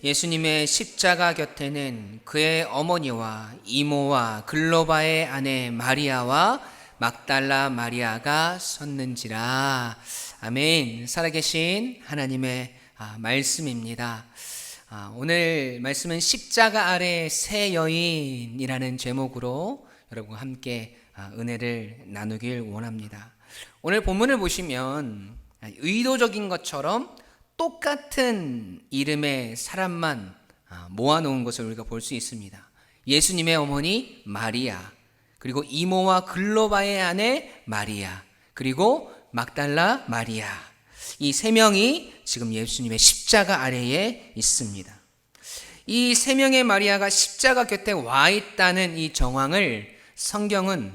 예수님의 십자가 곁에는 그의 어머니와 이모와 글로바의 아내 마리아와 막달라 마리아가 섰는지라. 아멘. 살아계신 하나님의 말씀입니다. 오늘 말씀은 십자가 아래 세 여인이라는 제목으로 여러분과 함께 은혜를 나누길 원합니다. 오늘 본문을 보시면 의도적인 것처럼 똑같은 이름의 사람만 모아놓은 것을 우리가 볼 수 있습니다. 예수님의 어머니 마리아, 그리고 이모와 글로바의 아내 마리아, 그리고 막달라 마리아, 이 세 명이 지금 예수님의 십자가 아래에 있습니다. 이 세 명의 마리아가 십자가 곁에 와 있다는 이 정황을 성경은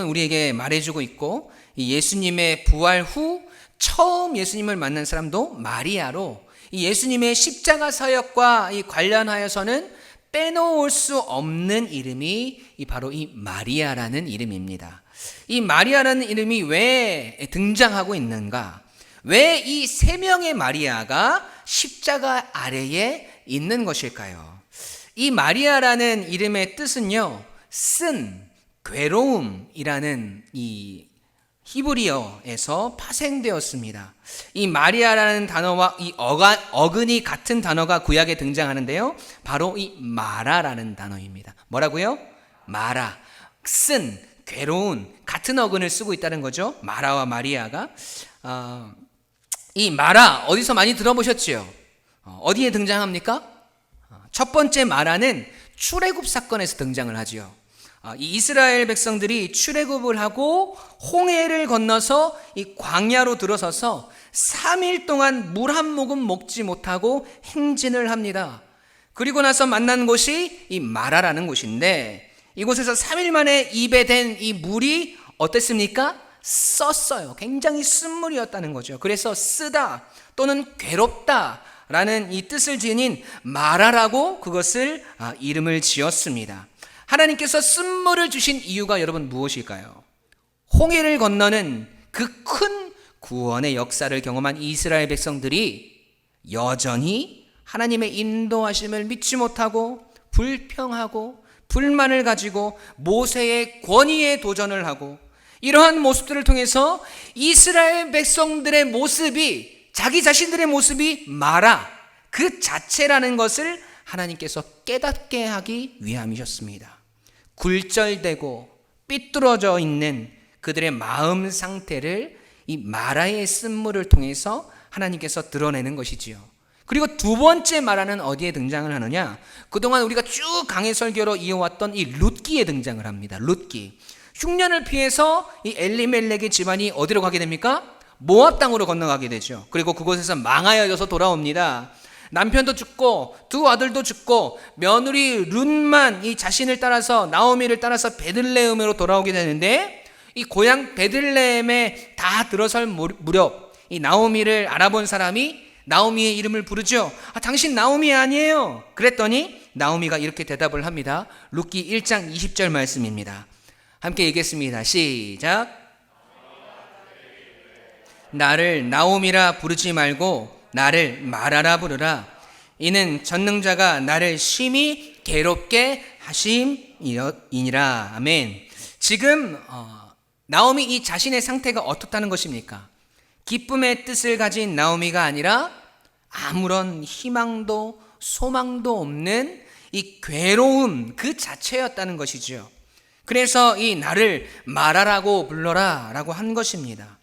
우리에게 말해주고 있고, 이 예수님의 부활 후 처음 예수님을 만난 사람도 마리아로, 이 예수님의 십자가 사역과 관련하여서는 빼놓을 수 없는 이름이 바로 이 마리아라는 이름입니다. 이 마리아라는 이름이 왜 등장하고 있는가? 왜 이 세 명의 마리아가 십자가 아래에 있는 것일까요? 이 마리아라는 이름의 뜻은요, 쓴, 괴로움이라는 이 히브리어에서 파생되었습니다. 이 마리아라는 단어와 이 어근이 같은 단어가 구약에 등장하는데요, 바로 이 마라라는 단어입니다. 뭐라고요? 마라. 쓴, 괴로운, 같은 어근을 쓰고 있다는 거죠. 마라와 마리아가. 이 마라 어디서 많이 들어보셨지요? 어디에 등장합니까? 첫 번째 마라는 출애굽 사건에서 등장을 하지요. 이 이스라엘 백성들이 출애굽을 하고 홍해를 건너서 이 광야로 들어서서 3일 동안 물 한 모금 먹지 못하고 행진을 합니다. 그리고 나서 만난 곳이 이 마라라는 곳인데, 이곳에서 3일 만에 입에 댄 이 물이 어땠습니까? 썼어요. 굉장히 쓴 물이었다는 거죠. 그래서 쓰다 또는 괴롭다 라는 이 뜻을 지닌 마라라고 그것을 이름을 지었습니다. 하나님께서 쓴물을 주신 이유가 여러분 무엇일까요? 홍해를 건너는 그 큰 구원의 역사를 경험한 이스라엘 백성들이 여전히 하나님의 인도하심을 믿지 못하고 불평하고 불만을 가지고 모세의 권위에 도전을 하고, 이러한 모습들을 통해서 이스라엘 백성들의 모습이, 자기 자신들의 모습이 마라 그 자체라는 것을 하나님께서 깨닫게 하기 위함이셨습니다. 굴절되고 삐뚤어져 있는 그들의 마음 상태를 이 마라의 쓴물을 통해서 하나님께서 드러내는 것이지요. 그리고 두 번째 마라는 어디에 등장을 하느냐? 그동안 우리가 쭉 강해 설교로 이어왔던 이 룻기에 등장을 합니다. 룻기. 흉년을 피해서 이 엘리멜렉의 집안이 어디로 가게 됩니까? 모압 땅으로 건너가게 되죠. 그리고 그곳에서 망하여져서 돌아옵니다. 남편도 죽고 두 아들도 죽고 며느리 룻만 이 자신을 따라서, 나오미를 따라서 베들레헴으로 돌아오게 되는데, 이 고향 베들레헴에 다 들어설 무렵 이 나오미를 알아본 사람이 나오미의 이름을 부르죠. 당신 나오미 아니에요? 그랬더니 나오미가 이렇게 대답을 합니다. 룻기 1장 20절 말씀입니다. 함께 읽겠습니다. 시작. 나를 나오미라 부르지 말고 나를 마라라 부르라. 이는 전능자가 나를 심히 괴롭게 하심이니라. 아멘. 지금 나오미 이 자신의 상태가 어떻다는 것입니까? 기쁨의 뜻을 가진 나오미가 아니라 아무런 희망도 소망도 없는 이 괴로움 그 자체였다는 것이죠. 그래서 이 나를 마라라고 불러라 라고 한 것입니다.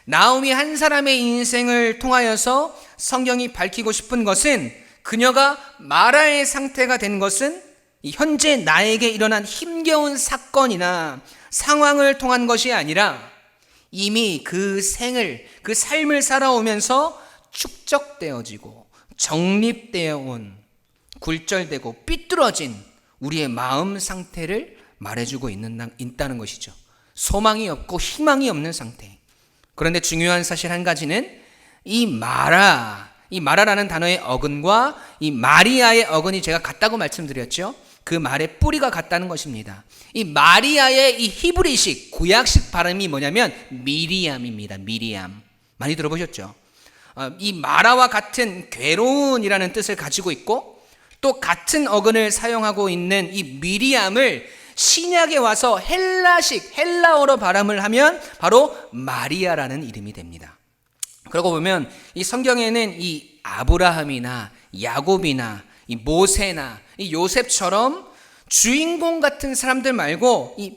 나오미 한 사람의 인생을 통하여서 성경이 밝히고 싶은 것은, 그녀가 마라의 상태가 된 것은 현재 나에게 일어난 힘겨운 사건이나 상황을 통한 것이 아니라 이미 그 삶을 살아오면서 축적되어지고 정립되어 온, 굴절되고 삐뚤어진 우리의 마음 상태를 말해주고 있다는 것이죠. 소망이 없고 희망이 없는 상태. 그런데 중요한 사실 한 가지는 이 마라라는 단어의 어근과 이 마리아의 어근이 제가 같다고 말씀드렸죠. 그 말의 뿌리가 같다는 것입니다. 이 마리아의 이 히브리식 구약식 발음이 뭐냐면 미리암입니다. 미리암. 많이 들어보셨죠? 이 마라와 같은 괴로운이라는 뜻을 가지고 있고, 또 같은 어근을 사용하고 있는 이 미리암을 신약에 와서 헬라어로 발음을 하면 바로 마리아라는 이름이 됩니다. 그러고 보면 이 성경에는 이 아브라함이나 야곱이나 이 모세나 이 요셉처럼 주인공 같은 사람들 말고 이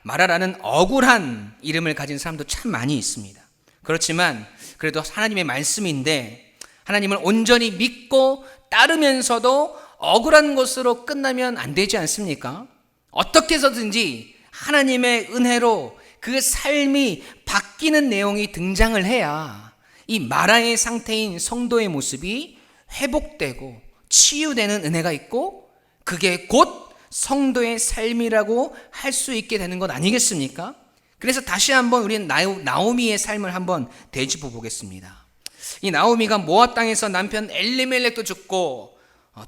마라라는 억울한 이름을 가진 사람도 참 많이 있습니다. 그렇지만 그래도 하나님의 말씀인데, 하나님을 온전히 믿고 따르면서도 억울한 것으로 끝나면 안 되지 않습니까? 어떻게 해서든지 하나님의 은혜로 그 삶이 바뀌는 내용이 등장을 해야 이 마라의 상태인 성도의 모습이 회복되고 치유되는 은혜가 있고, 그게 곧 성도의 삶이라고 할 수 있게 되는 것 아니겠습니까? 그래서 다시 한번 우리는 나오미의 삶을 한번 되짚어 보겠습니다. 이 나오미가 모압 땅에서 남편 엘리멜렉도 죽고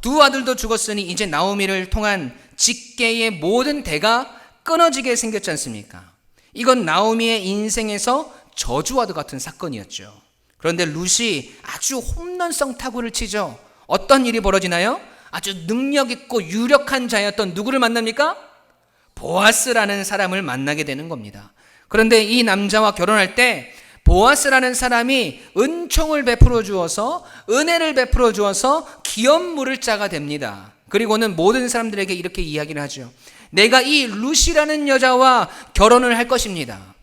두 아들도 죽었으니 이제 나오미를 통한 직계의 모든 대가 끊어지게 생겼지 않습니까? 이건 나오미의 인생에서 저주와도 같은 사건이었죠. 그런데 룻이 아주 홈런성 타구를 치죠. 어떤 일이 벌어지나요? 아주 능력 있고 유력한 자였던 누구를 만납니까? 보아스라는 사람을 만나게 되는 겁니다. 그런데 이 남자와 결혼할 때 보아스라는 사람이 은총을 베풀어 주어서, 은혜를 베풀어 주어서 기업물을 자가 됩니다. 그리고는 모든 사람들에게 이렇게 이야기를 하죠. 내가 이 룻이라는 여자와 결혼을 할 것입니다.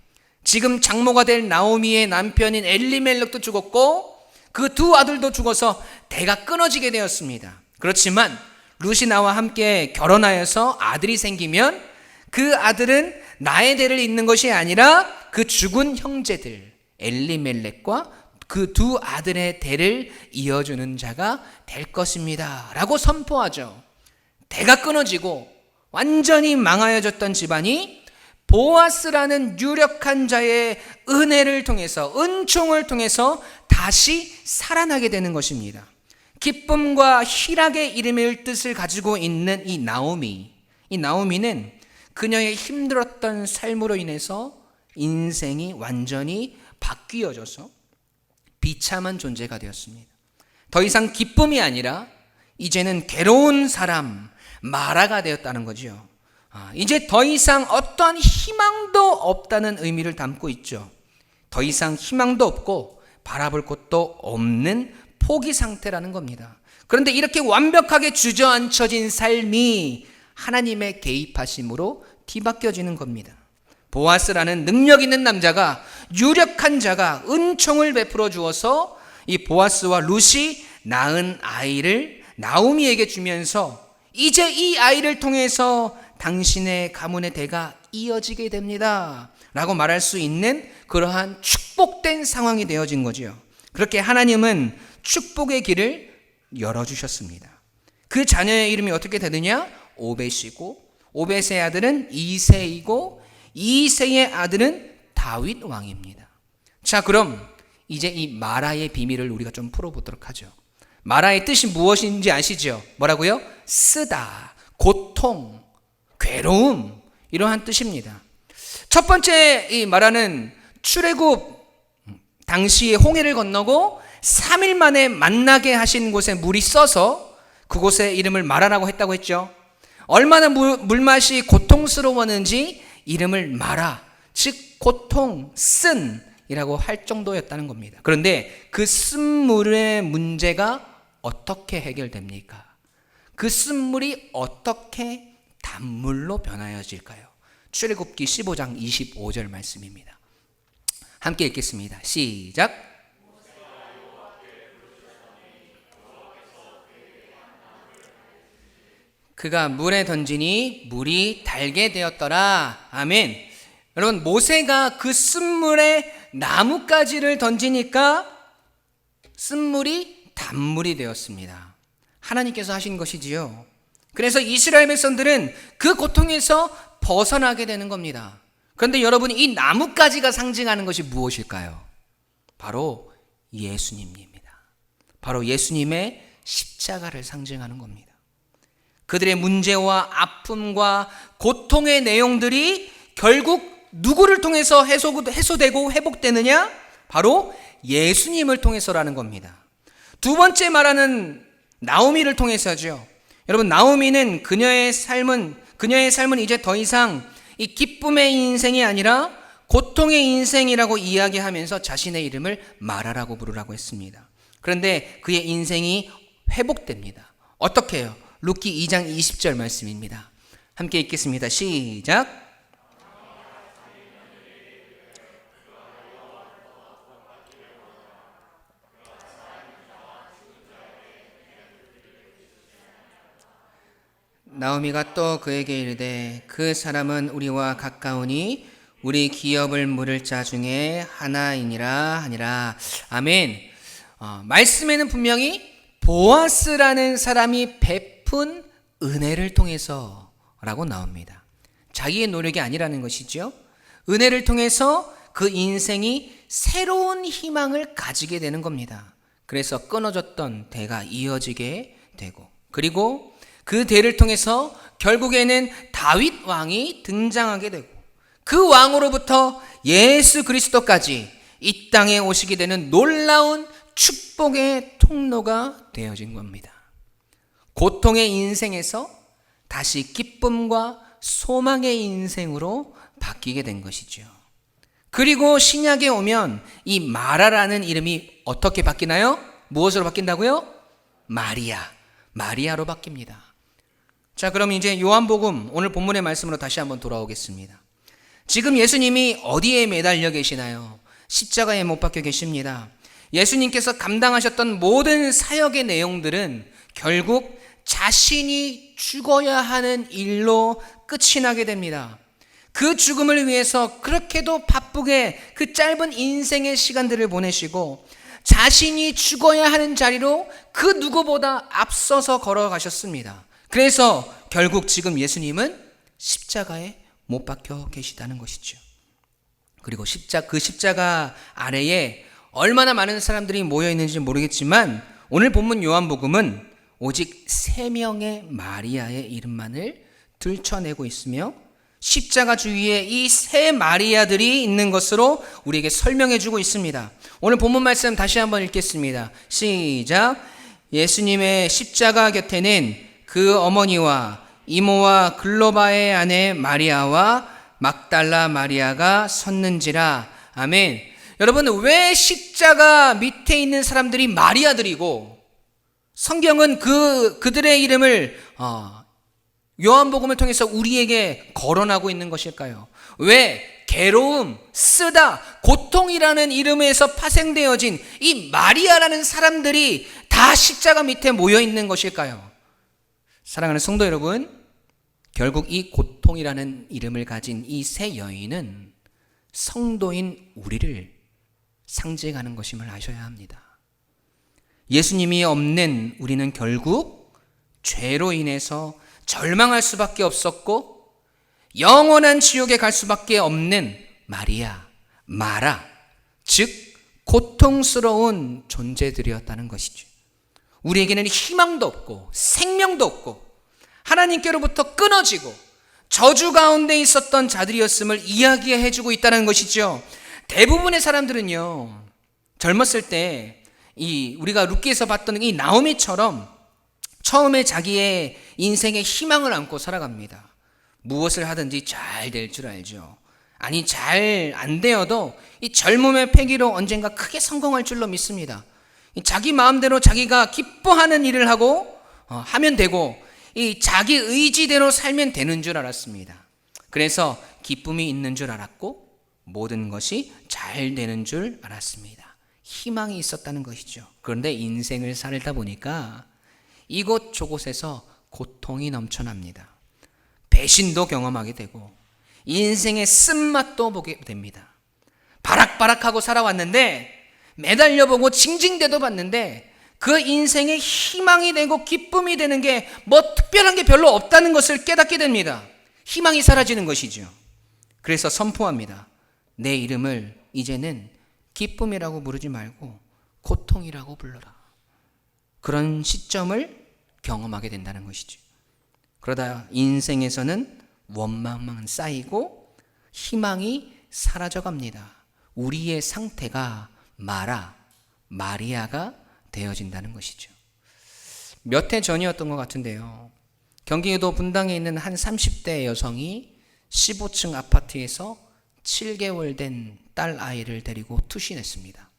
지금 장모가 될 나오미의 남편인 엘리멜렉도 죽었고 그 두 아들도 죽어서 대가 끊어지게 되었습니다. 그렇지만 룻이 나와 함께 결혼하여서 아들이 생기면 그 아들은 나의 대를 잇는 것이 아니라 그 죽은 형제들 엘리멜렉과 그 두 아들의 대를 이어주는 자가 될 것입니다 라고 선포하죠. 대가 끊어지고 완전히 망하여졌던 집안이 보아스라는 유력한 자의 은혜를 통해서, 은총을 통해서 다시 살아나게 되는 것입니다. 기쁨과 희락의 이름의 뜻을 가지고 있는 이 나오미는 그녀의 힘들었던 삶으로 인해서 인생이 완전히 바뀌어져서 비참한 존재가 되었습니다. 더 이상 기쁨이 아니라 이제는 괴로운 사람, 마라가 되었다는 거죠. 이제 더 이상 어떠한 희망도 없다는 의미를 담고 있죠. 더 이상 희망도 없고 바라볼 곳도 없는 포기 상태라는 겁니다. 그런데 이렇게 완벽하게 주저앉혀진 삶이 하나님의 개입하심으로 뒤바뀌어지는 겁니다. 보아스라는 능력 있는 남자가, 유력한 자가 은총을 베풀어 주어서 이 보아스와 룻이 낳은 아이를 나오미에게 주면서 이제 이 아이를 통해서 당신의 가문의 대가 이어지게 됩니다 라고 말할 수 있는 그러한 축복된 상황이 되어진 거죠. 그렇게 하나님은 축복의 길을 열어주셨습니다. 그 자녀의 이름이 어떻게 되느냐? 오벳이고, 오벳의 아들은 이새이고, 이새의 아들은 다윗 왕입니다. 자, 그럼 이제 이 마라의 비밀을 우리가 좀 풀어보도록 하죠. 마라의 뜻이 무엇인지 아시죠? 뭐라고요? 쓰다, 고통, 괴로움, 이러한 뜻입니다. 첫 번째 이 마라는 출애굽 당시에 홍해를 건너고 3일 만에 만나게 하신 곳에 물이 써서 그곳의 이름을 마라라고 했다고 했죠. 얼마나 물맛이 고통스러웠는지 이름을 마라, 즉 고통, 쓴이라고 할 정도였다는 겁니다. 그런데 그 쓴물의 문제가 어떻게 해결됩니까? 그 쓴물이 어떻게 단물로 변하여질까요? 출애굽기 15장 25절 말씀입니다. 함께 읽겠습니다. 시작. 그가 물에 던지니 물이 달게 되었더라. 아멘. 여러분, 모세가 그 쓴물에 나뭇가지를 던지니까 쓴물이 단물이 되었습니다. 하나님께서 하신 것이지요. 그래서 이스라엘 백성들은 그 고통에서 벗어나게 되는 겁니다. 그런데 여러분, 이 나뭇가지가 상징하는 것이 무엇일까요? 바로 예수님입니다. 바로 예수님의 십자가를 상징하는 겁니다. 그들의 문제와 아픔과 고통의 내용들이 결국 누구를 통해서 해소되고 회복되느냐? 바로 예수님을 통해서라는 겁니다. 두 번째 말하는 나오미를 통해서죠. 여러분, 나오미는 그녀의 삶은 이제 더 이상 이 기쁨의 인생이 아니라 고통의 인생이라고 이야기하면서 자신의 이름을 마라라고 부르라고 했습니다. 그런데 그의 인생이 회복됩니다. 어떻게 해요? 룻기 2장 20절 말씀입니다. 함께 읽겠습니다. 시작. 나오미가 또 그에게 이르되 그 사람은 우리와 가까우니 우리 기업을 물을 자 중에 하나이니라 하니라. 아멘. 말씀에는 분명히 보아스라는 사람이 베푼 은혜를 통해서라고 나옵니다. 자기의 노력이 아니라는 것이죠. 은혜를 통해서 그 인생이 새로운 희망을 가지게 되는 겁니다. 그래서 끊어졌던 대가 이어지게 되고, 그리고 그 대를 통해서 결국에는 다윗 왕이 등장하게 되고, 그 왕으로부터 예수 그리스도까지 이 땅에 오시게 되는 놀라운 축복의 통로가 되어진 겁니다. 고통의 인생에서 다시 기쁨과 소망의 인생으로 바뀌게 된 것이죠. 그리고 신약에 오면 이 마라라는 이름이 어떻게 바뀌나요? 무엇으로 바뀐다고요? 마리아로 바뀝니다. 자, 그럼 이제 요한복음 오늘 본문의 말씀으로 다시 한번 돌아오겠습니다. 지금 예수님이 어디에 매달려 계시나요? 십자가에 못 박혀 계십니다. 예수님께서 감당하셨던 모든 사역의 내용들은 결국 자신이 죽어야 하는 일로 끝이 나게 됩니다. 그 죽음을 위해서 그렇게도 바쁘게 그 짧은 인생의 시간들을 보내시고 자신이 죽어야 하는 자리로 그 누구보다 앞서서 걸어가셨습니다. 그래서 결국 지금 예수님은 십자가에 못 박혀 계시다는 것이죠. 그리고 그 십자가 아래에 얼마나 많은 사람들이 모여 있는지 모르겠지만 오늘 본문 요한복음은 오직 3명의 마리아의 이름만을 들춰내고 있으며 십자가 주위에 이 3 마리아들이 있는 것으로 우리에게 설명해 주고 있습니다. 오늘 본문 말씀 다시 한번 읽겠습니다. 시작. 예수님의 십자가 곁에는 그 어머니와 이모와 글로바의 아내 마리아와 막달라 마리아가 섰는지라. 아멘. 여러분, 왜 십자가 밑에 있는 사람들이 마리아들이고 성경은 그들의 이름을 요한복음을 통해서 우리에게 거론하고 있는 것일까요? 왜 괴로움, 쓰다, 고통이라는 이름에서 파생되어진 이 마리아라는 사람들이 다 십자가 밑에 모여 있는 것일까요? 사랑하는 성도 여러분, 결국 이 고통이라는 이름을 가진 이 3 여인은 성도인 우리를 상징하는 것임을 아셔야 합니다. 예수님이 없는 우리는 결국 죄로 인해서 절망할 수밖에 없었고 영원한 지옥에 갈 수밖에 없는 마라, 즉 고통스러운 존재들이었다는 것이죠. 우리에게는 희망도 없고 생명도 없고 하나님께로부터 끊어지고 저주 가운데 있었던 자들이었음을 이야기해 주고 있다는 것이죠. 대부분의 사람들은요, 젊었을 때 우리가 룻기에서 봤던 이 나오미처럼 처음에 자기의 인생에 희망을 안고 살아갑니다. 무엇을 하든지 잘 될 줄 알죠. 아니, 잘 안 되어도 이 젊음의 패기로 언젠가 크게 성공할 줄로 믿습니다. 자기 마음대로 자기가 기뻐하는 일을 하고 하면 되고 이 자기 의지대로 살면 되는 줄 알았습니다. 그래서 기쁨이 있는 줄 알았고 모든 것이 잘 되는 줄 알았습니다. 희망이 있었다는 것이죠. 그런데 인생을 살다 보니까 이곳 저곳에서 고통이 넘쳐납니다. 배신도 경험하게 되고 인생의 쓴맛도 보게 됩니다. 바락바락하고 살아왔는데 매달려보고 징징대도 봤는데 그 인생의 희망이 되고 기쁨이 되는 게 뭐 특별한 게 별로 없다는 것을 깨닫게 됩니다. 희망이 사라지는 것이죠. 그래서 선포합니다. 내 이름을 이제는 기쁨이라고 부르지 말고 고통이라고 불러라. 그런 시점을 경험하게 된다는 것이죠. 그러다 인생에서는 원망만 쌓이고 희망이 사라져 갑니다. 우리의 상태가 마리아가 되어진다는 것이죠. 몇 해 전이었던 것 같은데요. 경기도 분당에 있는 한 30대 여성이 15층 아파트에서 7개월 된 딸 아이를 데리고 투신했습니다.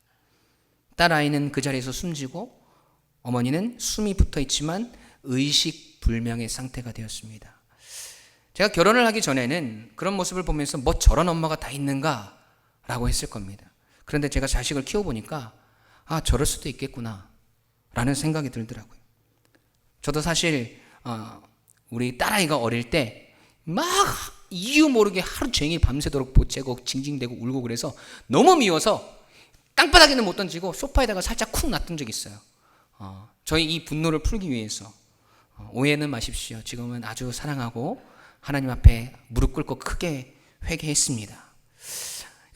딸 아이는 그 자리에서 숨지고 어머니는 숨이 붙어 있지만 의식 불명의 상태가 되었습니다. 제가 결혼을 하기 전에는 그런 모습을 보면서 뭐 저런 엄마가 다 있는가 라고 했을 겁니다. 그런데 제가 자식을 키워보니까 저럴 수도 있겠구나 라는 생각이 들더라고요. 저도 사실 우리 딸아이가 어릴 때 막 이유 모르게 하루 종일 밤새도록 보채고 징징대고 울고 그래서 너무 미워서 땅바닥에는 못 던지고 소파에다가 살짝 쿵 놔둔 적이 있어요. 저희 이 분노를 풀기 위해서. 오해는 마십시오. 지금은 아주 사랑하고 하나님 앞에 무릎 꿇고 크게 회개했습니다.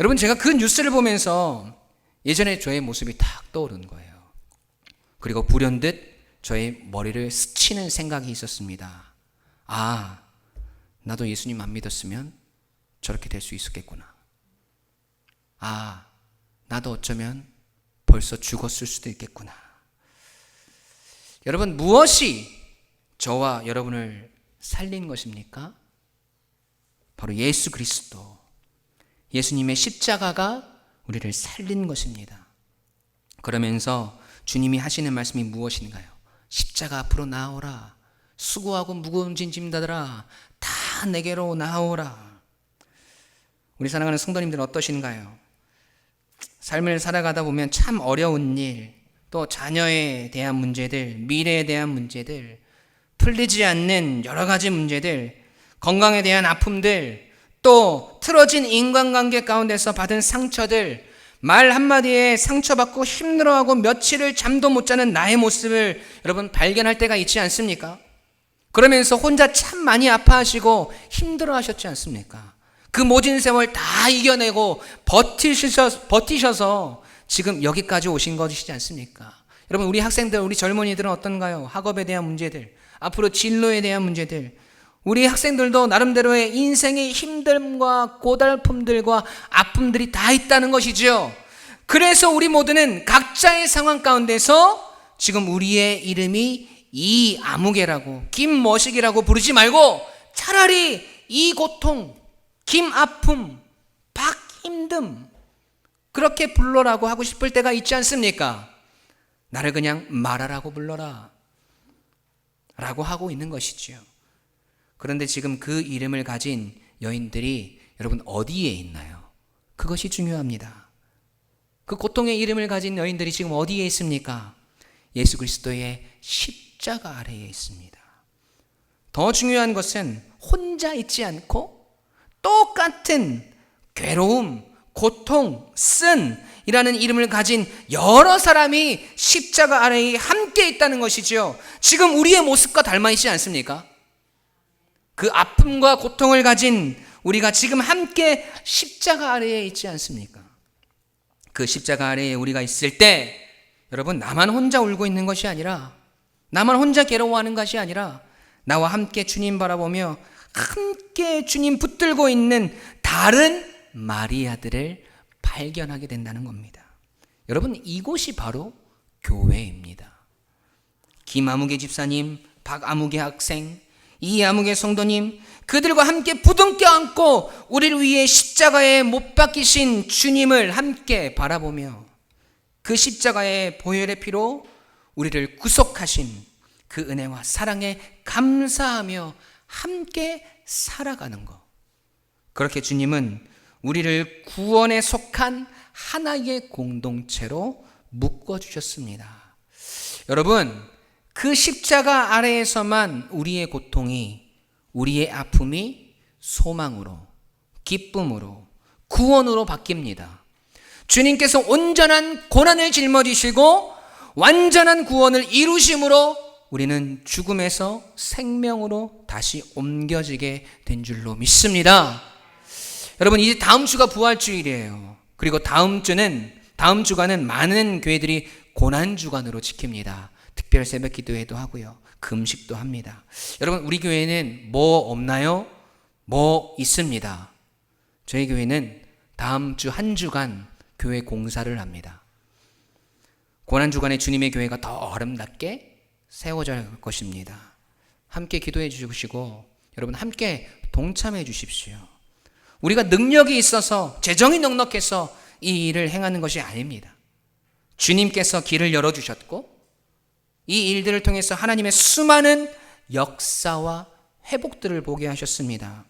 여러분, 제가 그 뉴스를 보면서 예전에 저의 모습이 탁 떠오른 거예요. 그리고 불현듯 저의 머리를 스치는 생각이 있었습니다. 나도 예수님 안 믿었으면 저렇게 될 수 있었겠구나. 나도 어쩌면 벌써 죽었을 수도 있겠구나. 여러분, 무엇이 저와 여러분을 살린 것입니까? 바로 예수 그리스도, 예수님의 십자가가 우리를 살린 것입니다. 그러면서 주님이 하시는 말씀이 무엇인가요? 십자가 앞으로 나오라. 수고하고 무거운 짐자들아 다 내게로 나오라. 우리 사랑하는 성도님들은 어떠신가요? 삶을 살아가다 보면 참 어려운 일, 또 자녀에 대한 문제들, 미래에 대한 문제들, 풀리지 않는 여러 가지 문제들, 건강에 대한 아픔들, 또 틀어진 인간관계 가운데서 받은 상처들, 말 한마디에 상처받고 힘들어하고 며칠을 잠도 못 자는 나의 모습을 여러분 발견할 때가 있지 않습니까? 그러면서 혼자 참 많이 아파하시고 힘들어하셨지 않습니까? 그 모진 세월 다 이겨내고 버티셔서 지금 여기까지 오신 것이지 않습니까? 여러분, 우리 학생들, 우리 젊은이들은 어떤가요? 학업에 대한 문제들, 앞으로 진로에 대한 문제들, 우리 학생들도 나름대로의 인생의 힘듦과 고달픔들과 아픔들이 다 있다는 것이죠. 그래서 우리 모두는 각자의 상황 가운데서 지금 우리의 이름이 이아무개라고, 김머식이라고 부르지 말고 차라리 이 고통, 김아픔, 박힘듦 그렇게 불러라고 하고 싶을 때가 있지 않습니까? 나를 그냥 마라라고 불러라 라고 하고 있는 것이지요. 그런데 지금 그 이름을 가진 여인들이 여러분 어디에 있나요? 그것이 중요합니다. 그 고통의 이름을 가진 여인들이 지금 어디에 있습니까? 예수 그리스도의 십자가 아래에 있습니다. 더 중요한 것은 혼자 있지 않고 똑같은 괴로움, 고통, 쓴이라는 이름을 가진 여러 사람이 십자가 아래에 함께 있다는 것이죠. 지금 우리의 모습과 닮아 있지 않습니까? 그 아픔과 고통을 가진 우리가 지금 함께 십자가 아래에 있지 않습니까? 그 십자가 아래에 우리가 있을 때 여러분, 나만 혼자 울고 있는 것이 아니라, 나만 혼자 괴로워하는 것이 아니라 나와 함께 주님 바라보며 함께 주님 붙들고 있는 다른 마리아들을 발견하게 된다는 겁니다. 여러분, 이곳이 바로 교회입니다. 김아무개 집사님, 박아무개 학생, 이아무개 성도님, 그들과 함께 부둥켜 안고 우리를 위해 십자가에 못 박히신 주님을 함께 바라보며 그 십자가의 보혈의 피로 우리를 구속하신 그 은혜와 사랑에 감사하며 함께 살아가는 것. 그렇게 주님은 우리를 구원에 속한 하나의 공동체로 묶어주셨습니다. 여러분, 그 십자가 아래에서만 우리의 고통이, 우리의 아픔이 소망으로, 기쁨으로, 구원으로 바뀝니다. 주님께서 온전한 고난을 짊어지시고 완전한 구원을 이루심으로 우리는 죽음에서 생명으로 다시 옮겨지게 된 줄로 믿습니다. 여러분, 이제 다음 주가 부활주일이에요. 그리고 다음 주간은 많은 교회들이 고난주간으로 지킵니다. 특별 새벽 기도회도 하고요. 금식도 합니다. 여러분, 우리 교회는 뭐 없나요? 뭐 있습니다. 저희 교회는 다음 주 한 주간 교회 공사를 합니다. 고난주간에 주님의 교회가 더 아름답게 세워져 갈 것입니다. 함께 기도해 주시고 여러분 함께 동참해 주십시오. 우리가 능력이 있어서 재정이 넉넉해서 이 일을 행하는 것이 아닙니다. 주님께서 길을 열어주셨고 이 일들을 통해서 하나님의 수많은 역사와 회복들을 보게 하셨습니다.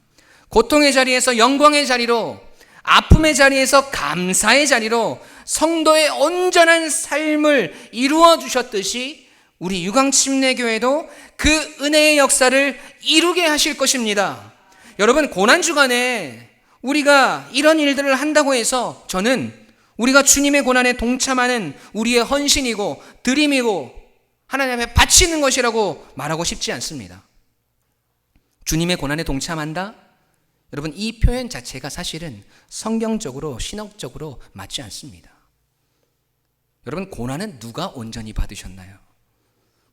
고통의 자리에서 영광의 자리로, 아픔의 자리에서 감사의 자리로 성도의 온전한 삶을 이루어 주셨듯이 우리 유광침례교회도 그 은혜의 역사를 이루게 하실 것입니다. 여러분, 고난주간에 우리가 이런 일들을 한다고 해서 저는 우리가 주님의 고난에 동참하는 우리의 헌신이고 드림이고 하나님 앞에 바치는 것이라고 말하고 싶지 않습니다. 주님의 고난에 동참한다? 여러분, 이 표현 자체가 사실은 성경적으로 신학적으로 맞지 않습니다. 여러분, 고난은 누가 온전히 받으셨나요?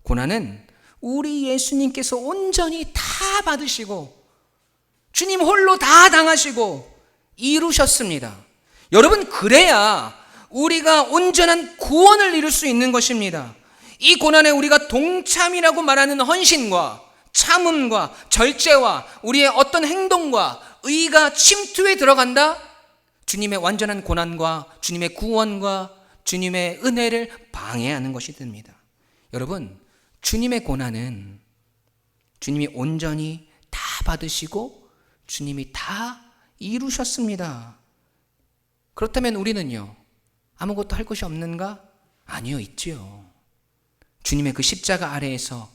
고난은 우리 예수님께서 온전히 다 받으시고 주님 홀로 다 당하시고 이루셨습니다. 여러분, 그래야 우리가 온전한 구원을 이룰 수 있는 것입니다. 이 고난에 우리가 동참이라고 말하는 헌신과 참음과 절제와 우리의 어떤 행동과 의가 침투에 들어간다? 주님의 완전한 고난과 주님의 구원과 주님의 은혜를 방해하는 것이 됩니다. 여러분, 주님의 고난은 주님이 온전히 다 받으시고 주님이 다 이루셨습니다. 그렇다면 우리는요, 아무것도 할 것이 없는가? 아니요, 있지요. 주님의 그 십자가 아래에서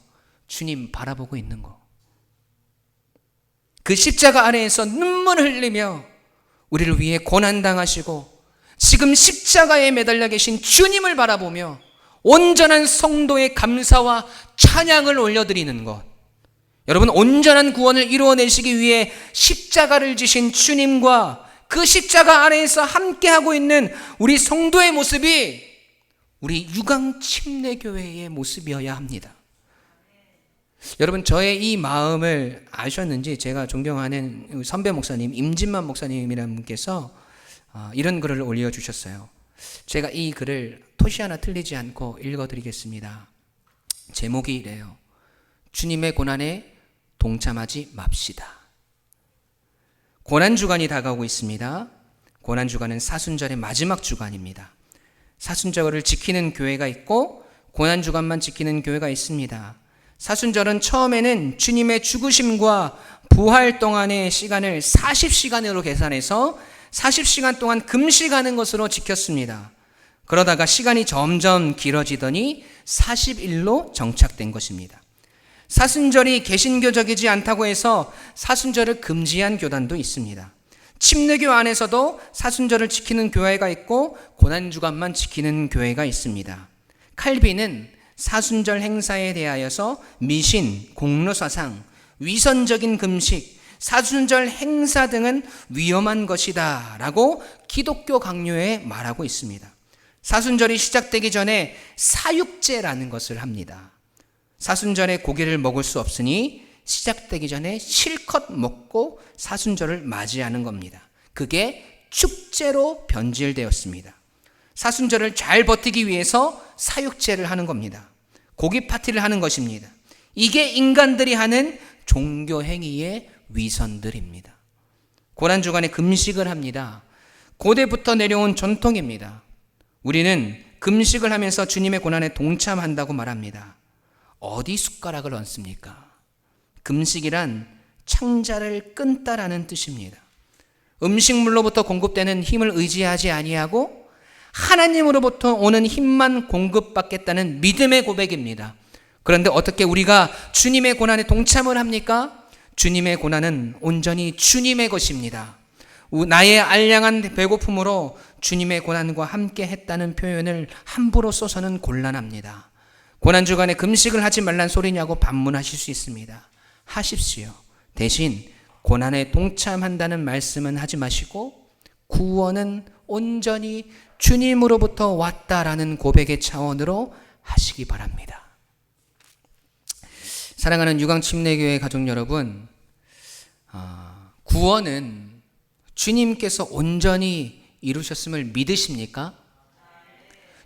주님 바라보고 있는 거. 그 십자가 아래에서 눈물을 흘리며 우리를 위해 고난당하시고 지금 십자가에 매달려 계신 주님을 바라보며 온전한 성도의 감사와 찬양을 올려드리는 것. 여러분, 온전한 구원을 이루어내시기 위해 십자가를 지신 주님과 그 십자가 아래에서 함께하고 있는 우리 성도의 모습이 우리 유광침례교회의 모습이어야 합니다. 여러분, 저의 이 마음을 아셨는지 제가 존경하는 선배 목사님 임진만 목사님이라는 분께서 이런 글을 올려주셨어요. 제가 이 글을 토시 하나 틀리지 않고 읽어드리겠습니다. 제목이 이래요. 주님의 고난에 동참하지 맙시다. 고난주간이 다가오고 있습니다. 고난주간은 사순절의 마지막 주간입니다. 사순절을 지키는 교회가 있고 고난주간만 지키는 교회가 있습니다. 사순절은 처음에는 주님의 죽으심과 부활 동안의 시간을 40시간으로 계산해서 40시간 동안 금식하는 것으로 지켰습니다. 그러다가 시간이 점점 길어지더니 40일로 정착된 것입니다. 사순절이 개신교적이지 않다고 해서 사순절을 금지한 교단도 있습니다. 침례교 안에서도 사순절을 지키는 교회가 있고 고난주간만 지키는 교회가 있습니다. 칼빈은 사순절 행사에 대하여서 미신, 공로사상, 위선적인 금식, 사순절 행사 등은 위험한 것이다 라고 기독교 강요에 말하고 있습니다. 사순절이 시작되기 전에 사육제라는 것을 합니다. 사순절에 고기를 먹을 수 없으니 시작되기 전에 실컷 먹고 사순절을 맞이하는 겁니다. 그게 축제로 변질되었습니다. 사순절을 잘 버티기 위해서 사육제를 하는 겁니다. 고기 파티를 하는 것입니다. 이게 인간들이 하는 종교 행위의 위선들입니다. 고난주간에 금식을 합니다. 고대부터 내려온 전통입니다. 우리는 금식을 하면서 주님의 고난에 동참한다고 말합니다. 어디 숟가락을 얹습니까? 금식이란 창자를 끈다라는 뜻입니다. 음식물로부터 공급되는 힘을 의지하지 아니하고 하나님으로부터 오는 힘만 공급받겠다는 믿음의 고백입니다. 그런데 어떻게 우리가 주님의 고난에 동참을 합니까? 주님의 고난은 온전히 주님의 것입니다. 나의 알량한 배고픔으로 주님의 고난과 함께 했다는 표현을 함부로 써서는 곤란합니다. 고난주간에 금식을 하지 말란 소리냐고 반문하실 수 있습니다. 하십시오. 대신 고난에 동참한다는 말씀은 하지 마시고 구원은 온전히 주님으로부터 왔다라는 고백의 차원으로 하시기 바랍니다. 사랑하는 유광침례교회 가족 여러분, 구원은 주님께서 온전히 이루셨음을 믿으십니까?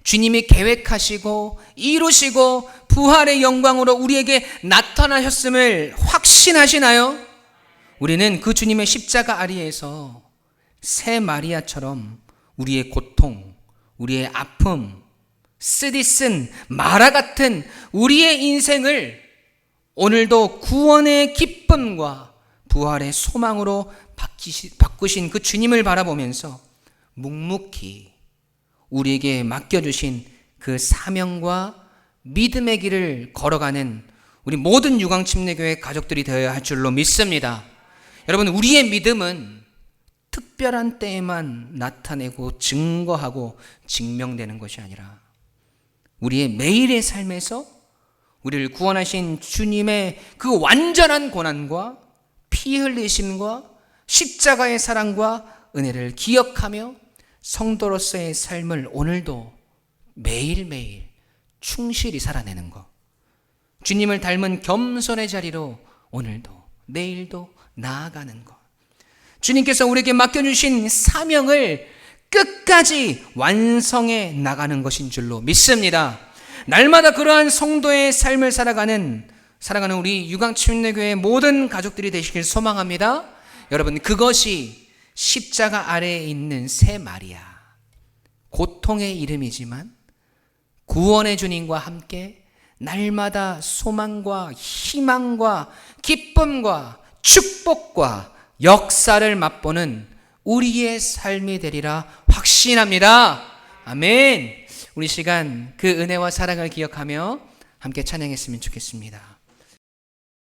주님이 계획하시고 이루시고 부활의 영광으로 우리에게 나타나셨음을 확신하시나요? 우리는 그 주님의 십자가 아래에서 새 마리아처럼 우리의 고통, 우리의 아픔, 쓰디쓴 마라 같은 우리의 인생을 오늘도 구원의 기쁨과 부활의 소망으로 바꾸신 그 주님을 바라보면서 묵묵히 우리에게 맡겨주신 그 사명과 믿음의 길을 걸어가는 우리 모든 유광침례교회 가족들이 되어야 할 줄로 믿습니다. 여러분, 우리의 믿음은 특별한 때에만 나타내고 증거하고 증명되는 것이 아니라 우리의 매일의 삶에서 우리를 구원하신 주님의 그 완전한 고난과 피 흘리심과 십자가의 사랑과 은혜를 기억하며 성도로서의 삶을 오늘도 매일매일 충실히 살아내는 것, 주님을 닮은 겸손의 자리로 오늘도 내일도 나아가는 것, 주님께서 우리에게 맡겨주신 사명을 끝까지 완성해 나가는 것인 줄로 믿습니다. 날마다 그러한 성도의 삶을 살아가는 우리 유광침례교회 모든 가족들이 되시길 소망합니다. 여러분, 그것이 십자가 아래에 있는 새 마리아, 고통의 이름이지만 구원의 주님과 함께 날마다 소망과 희망과 기쁨과 축복과 역사를 맛보는 우리의 삶이 되리라 확신합니다. 아멘. 우리 시간 그 은혜와 사랑을 기억하며 함께 찬양했으면 좋겠습니다.